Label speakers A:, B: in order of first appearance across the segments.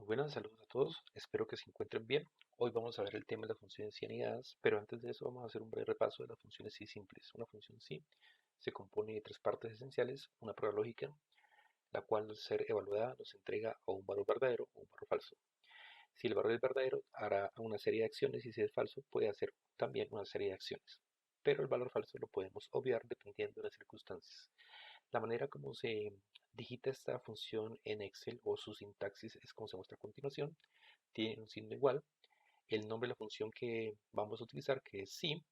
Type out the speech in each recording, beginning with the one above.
A: Muy buenas, saludos a todos, espero que se encuentren bien. Hoy vamos a ver el tema de las funciones sí anidadas, pero antes de eso vamos a hacer un breve repaso de las funciones sí simples. Una función sí se compone de tres partes esenciales: una prueba lógica, la cual al ser evaluada nos entrega o un valor verdadero o un valor falso. Si el valor es verdadero, hará una serie de acciones, y si es falso, puede hacer también una serie de acciones. Pero el valor falso lo podemos obviar dependiendo de las circunstancias. La manera como se digita esta función en Excel o su sintaxis es como se muestra a continuación. Tiene un signo igual, el nombre de la función que vamos a utilizar, que es sí,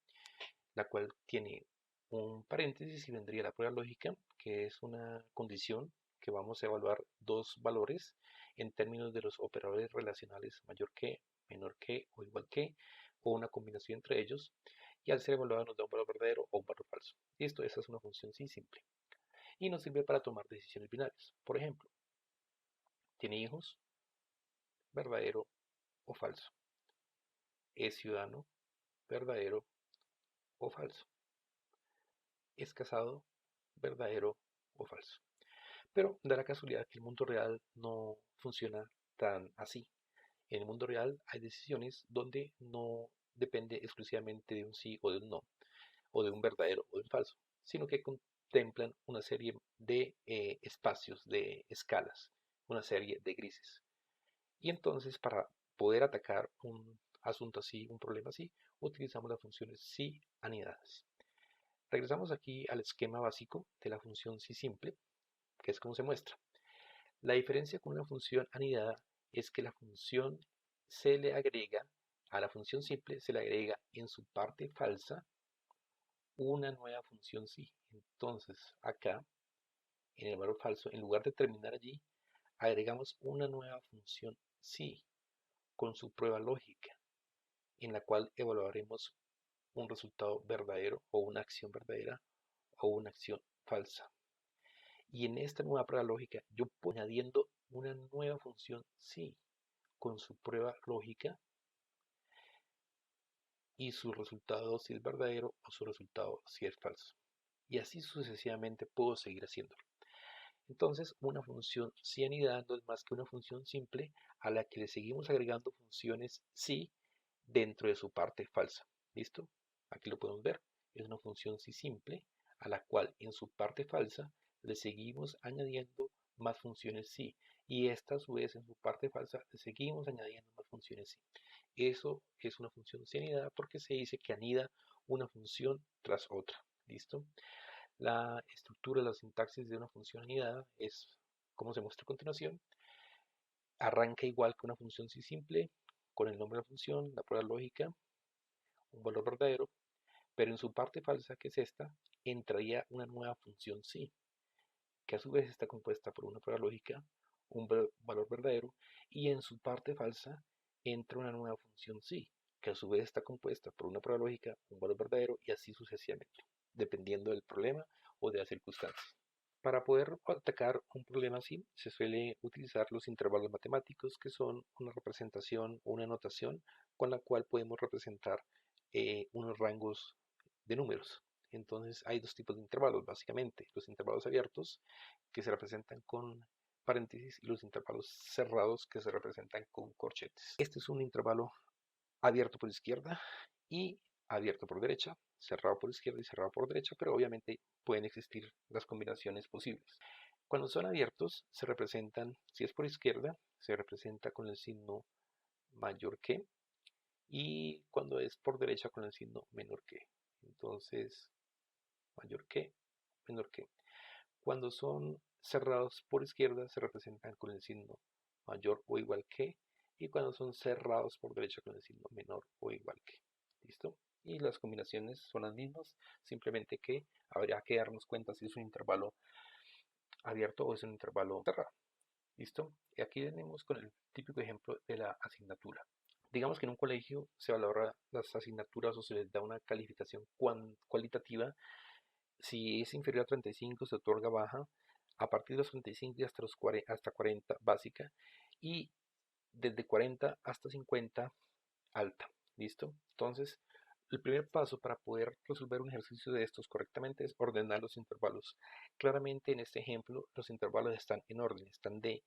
A: la cual tiene un paréntesis y vendría la prueba lógica, que es una condición que vamos a evaluar dos valores en términos de los operadores relacionales mayor que, menor que o igual que, o una combinación entre ellos, y al ser evaluada nos da un valor verdadero o un valor falso. Y esa es una función sí simple y nos sirve para tomar decisiones binarias. Por ejemplo, ¿tiene hijos? ¿Verdadero o falso? ¿Es ciudadano? ¿Verdadero o falso? ¿Es casado? ¿Verdadero o falso? Pero da la casualidad que el mundo real no funciona tan así. En el mundo real hay decisiones donde no depende exclusivamente de un sí o de un no, o de un verdadero o de un falso, sino que contemplan una serie de espacios, de escalas, una serie de grises. Y entonces, para poder atacar un asunto así, un problema así, utilizamos las funciones sí anidadas. Regresamos aquí al esquema básico de la función sí simple, que es como se muestra. La diferencia con una función anidada es que la función se le agrega, a la función simple se le agrega en su parte falsa una nueva función sí. Entonces, acá, en el valor falso, en lugar de terminar allí, agregamos una nueva función sí con su prueba lógica, en la cual evaluaremos un resultado verdadero o una acción verdadera o una acción falsa. Y en esta nueva prueba lógica yo puedo añadiendo una nueva función sí con su prueba lógica y su resultado si es verdadero o su resultado si es falso. Y así sucesivamente puedo seguir haciéndolo. Entonces, una función sí anidada no es más que una función simple a la que le seguimos agregando funciones sí dentro de su parte falsa. ¿Listo? Aquí lo podemos ver. Es una función sí simple a la cual en su parte falsa le seguimos añadiendo más funciones sí. Y esta a su vez en su parte falsa le seguimos añadiendo más funciones sí. Eso es una función sí anidada porque se dice que anida una función tras otra. ¿Listo? La estructura, la sintaxis de una función anidada es como se muestra a continuación. Arranca igual que una función sí simple, con el nombre de la función, la prueba lógica, un valor verdadero, pero en su parte falsa, que es esta, entraría una nueva función sí, que a su vez está compuesta por una prueba lógica, un valor verdadero, y en su parte falsa entra una nueva función sí, que a su vez está compuesta por una prueba lógica, un valor verdadero, y así sucesivamente, dependiendo del problema o de las circunstancias. Para poder atacar un problema así, se suele utilizar los intervalos matemáticos, que son una representación o una notación con la cual podemos representar unos rangos de números. Entonces hay dos tipos de intervalos, básicamente: los intervalos abiertos, que se representan con paréntesis, y los intervalos cerrados, que se representan con corchetes. Este es un intervalo abierto por izquierda y abierto por derecha, cerrado por izquierda y cerrado por derecha, pero obviamente pueden existir las combinaciones posibles. Cuando son abiertos se representan, si es por izquierda, se representa con el signo mayor que, y cuando es por derecha con el signo menor que. Entonces, mayor que, menor que. Cuando son cerrados por izquierda se representan con el signo mayor o igual que, y cuando son cerrados por derecha con el signo menor o igual que. ¿Listo? Y las combinaciones son las mismas, simplemente que habría que darnos cuenta si es un intervalo abierto o es un intervalo cerrado. ¿Listo? Y aquí tenemos con el típico ejemplo de la asignatura. Digamos que en un colegio se valora las asignaturas o se les da una calificación cualitativa. Si es inferior a 35 se otorga baja, a partir de los 35 y hasta 40 básica, y desde 40 hasta 50 alta. ¿Listo? Entonces, el primer paso para poder resolver un ejercicio de estos correctamente es ordenar los intervalos. Claramente en este ejemplo los intervalos están en orden, están de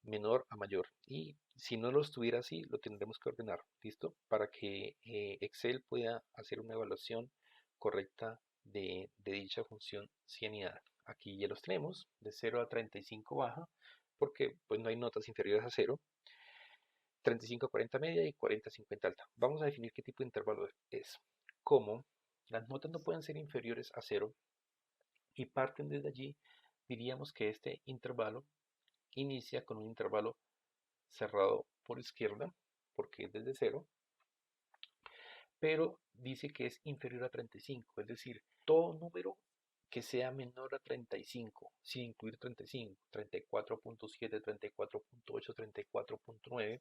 A: menor a mayor, y si no lo estuviera así lo tendremos que ordenar, ¿listo? Para que Excel pueda hacer una evaluación correcta de dicha función cianidad. Aquí ya los tenemos, de 0 a 35 baja, porque pues no hay notas inferiores a 0, 35 a 40 media y 40 a 50 alta. Vamos a definir qué tipo de intervalo es. Como las notas no pueden ser inferiores a 0 y parten desde allí, diríamos que este intervalo inicia con un intervalo cerrado por izquierda, porque es desde 0, pero dice que es inferior a 35, es decir, todo número que sea menor a 35, sin incluir 35, 34.7, 34.8, 34.9,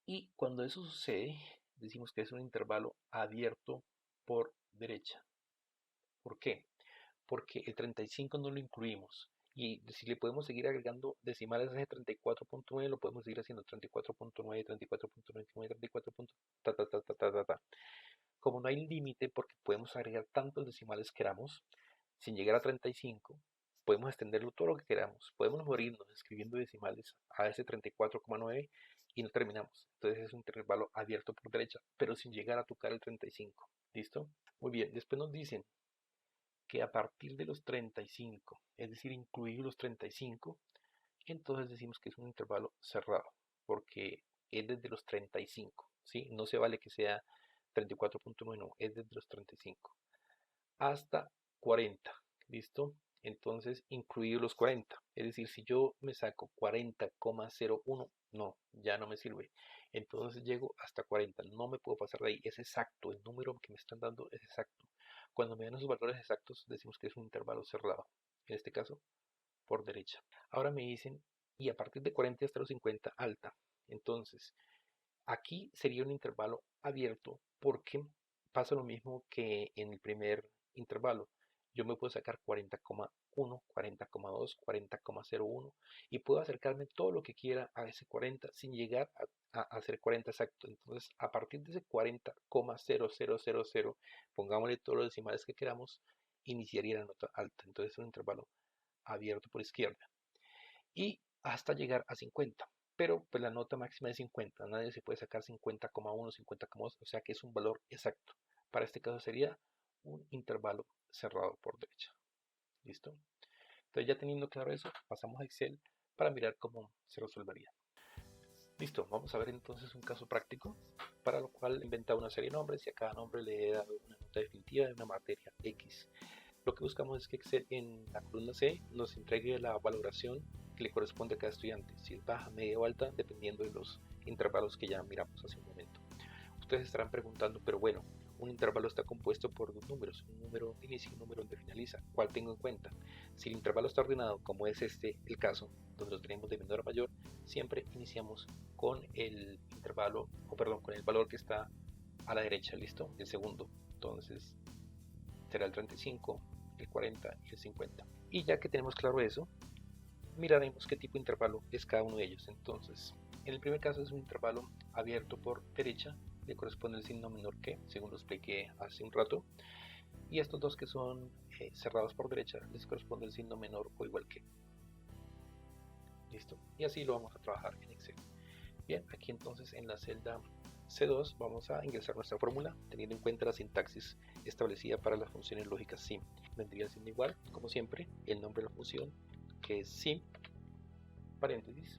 A: y cuando eso sucede, decimos que es un intervalo abierto por derecha. ¿Por qué? Porque el 35 no lo incluimos. Y si le podemos seguir agregando decimales a ese 34.9, lo podemos seguir haciendo 34.9, 34.99, 34. Ta, ta, ta, ta, ta, ta, ta. Como no hay límite, porque podemos agregar tantos decimales que queramos, sin llegar a 35, podemos extenderlo todo lo que queramos. Podemos morirnos escribiendo decimales a ese 34,9 y no terminamos. Entonces es un intervalo abierto por derecha, pero sin llegar a tocar el 35. ¿Listo? Muy bien, después nos dicen que a partir de los 35, es decir, incluir los 35, entonces decimos que es un intervalo cerrado, porque es desde los 35, ¿sí? No se vale que sea 34.9, no, es desde los 35 hasta 40, ¿listo? Entonces, incluir los 40, es decir, si yo me saco 40,01, no, ya no me sirve. Entonces llego hasta 40, no me puedo pasar de ahí, es exacto, el número que me están dando es exacto. Cuando me dan esos valores exactos, decimos que es un intervalo cerrado, en este caso, por derecha. Ahora me dicen, y a partir de 40 hasta los 50, alta. Entonces, aquí sería un intervalo abierto porque pasa lo mismo que en el primer intervalo. Yo me puedo sacar 40,1, 40,2, 40,01 y puedo acercarme todo lo que quiera a ese 40 sin llegar a hacer 40 exacto. Entonces, a partir de ese 40,0000, pongámosle todos los decimales que queramos, iniciaría la nota alta. Entonces, es un intervalo abierto por izquierda y hasta llegar a 50. Pero pues la nota máxima es 50, nadie se puede sacar 50,1, 50,2, o sea que es un valor exacto. Para este caso sería un intervalo cerrado por derecha. ¿Listo? Entonces ya teniendo claro eso, pasamos a Excel para mirar cómo se resolvería. Listo, vamos a ver entonces un caso práctico, para lo cual he inventado una serie de nombres y a cada nombre le he dado una nota definitiva de una materia X. Lo que buscamos es que Excel en la columna C nos entregue la valoración que le corresponde a cada estudiante, si es baja, media o alta, dependiendo de los intervalos que ya miramos hace un momento. Ustedes estarán preguntando, pero bueno, un intervalo está compuesto por dos números, un número donde inicia y un número donde finaliza. ¿Cuál tengo en cuenta? Si el intervalo está ordenado, como es este el caso, donde lo tenemos de menor a mayor, siempre iniciamos con el intervalo, o perdón, con el valor que está a la derecha, ¿listo? El segundo. Entonces será el 35, el 40 y el 50. Y ya que tenemos claro eso, miraremos qué tipo de intervalo es cada uno de ellos. Entonces, en el primer caso es un intervalo abierto por derecha, le corresponde el signo menor que, según lo expliqué hace un rato, y estos dos que son cerrados por derecha les corresponde el signo menor o igual que. Listo. Y así lo vamos a trabajar en Excel. Bien, aquí entonces en la celda C2 vamos a ingresar nuestra fórmula teniendo en cuenta la sintaxis establecida para las funciones lógicas SIM. Vendría siendo igual, como siempre, el nombre de la función, que es SIM, paréntesis,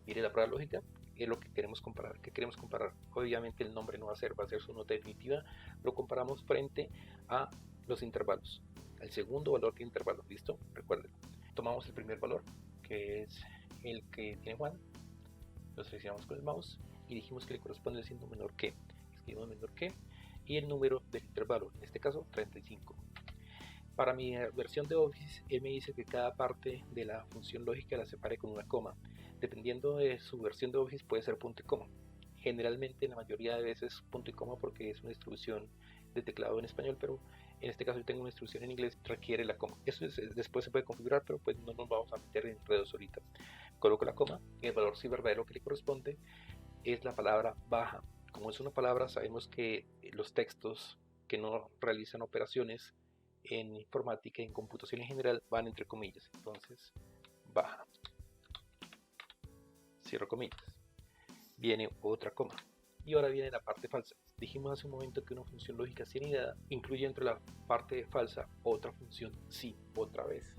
A: mire la prueba lógica, es lo que queremos comparar. ¿Qué queremos comparar? Obviamente el nombre no va a ser su nota definitiva, lo comparamos frente a los intervalos, al segundo valor de intervalo, ¿listo? Recuerden, tomamos el primer valor, que es el que tiene Juan, lo seleccionamos con el mouse y dijimos que le corresponde el signo menor que, escribimos menor que, y el número del intervalo, en este caso 35. Para mi versión de Office, él me dice que cada parte de la función lógica la separe con una coma. Dependiendo de su versión de Office puede ser punto y coma. Generalmente, la mayoría de veces punto y coma porque es una instrucción de teclado en español, pero en este caso yo tengo una instrucción en inglés que requiere la coma. Eso después se puede configurar, pero pues no nos vamos a meter en enredos ahorita. Coloco la coma y el valor sí verdadero que le corresponde es la palabra baja. Como es una palabra, sabemos que los textos que no realizan operaciones en informática y en computación en general van entre comillas, entonces baja. cierro comillas. Viene otra coma. Y ahora viene la parte falsa. Dijimos hace un momento que una función lógica si anidada incluye entre la parte falsa otra función si, otra vez.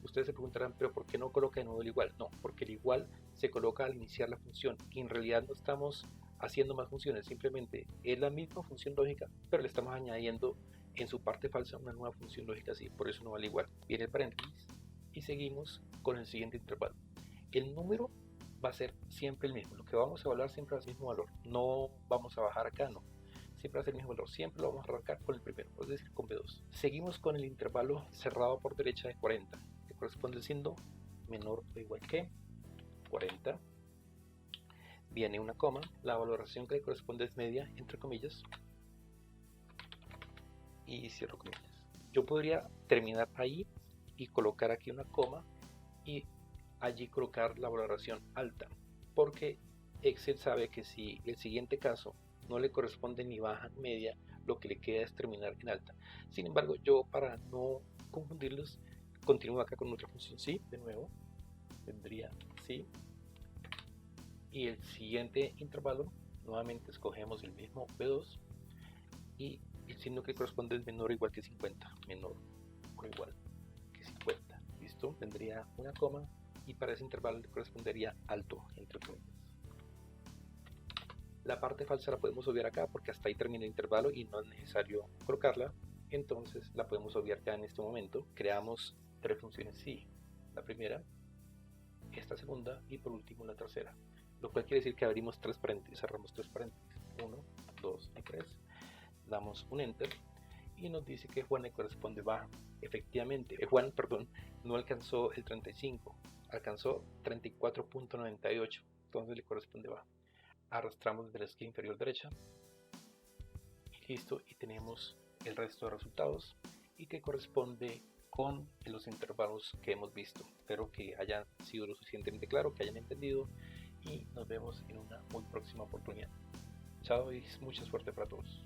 A: Ustedes se preguntarán, pero ¿por qué no coloca de nuevo el igual? No, porque el igual se coloca al iniciar la función y en realidad no estamos haciendo más funciones, simplemente es la misma función lógica, pero le estamos añadiendo en su parte falsa una nueva función lógica así, por eso no vale igual. Viene el paréntesis y seguimos con el siguiente intervalo. El número va a ser siempre el mismo, lo que vamos a evaluar siempre es el mismo valor, no vamos a bajar acá, no. Siempre va a ser el mismo valor, siempre lo vamos a arrancar con el primero, es decir, con B2. Seguimos con el intervalo cerrado por derecha de 40, que corresponde siendo menor o igual que 40. Viene una coma, la valoración que le corresponde es media, entre comillas, y cierro comillas. Yo podría terminar ahí y colocar aquí una coma y allí colocar la valoración alta, porque Excel sabe que si el siguiente caso no le corresponde ni baja ni media, lo que le queda es terminar en alta. Sin embargo, yo para no confundirlos, continúo acá con otra función sí, de nuevo, tendría sí, y el siguiente intervalo, nuevamente escogemos el mismo B2 y el signo que corresponde es menor o igual que 50, menor o igual que 50, listo, tendría una coma y para ese intervalo le correspondería alto, entre comillas. La parte falsa la podemos obviar acá porque hasta ahí termina el intervalo y no es necesario colocarla, entonces la podemos obviar ya en este momento. Creamos tres funciones sí, la primera, esta segunda y por último la tercera, lo cual quiere decir que abrimos tres paréntesis, cerramos tres paréntesis, 1, 2 y 3, damos un enter y nos dice que Juan le corresponde baja. Efectivamente, Juan, no alcanzó el 35, alcanzó 34.98, entonces le corresponde baja. Arrastramos desde la esquina inferior derecha y listo, y tenemos el resto de resultados y que corresponde con los intervalos que hemos visto. Espero que haya sido lo suficientemente claro, que hayan entendido y nos vemos en una muy próxima oportunidad. Chao y mucha suerte para todos.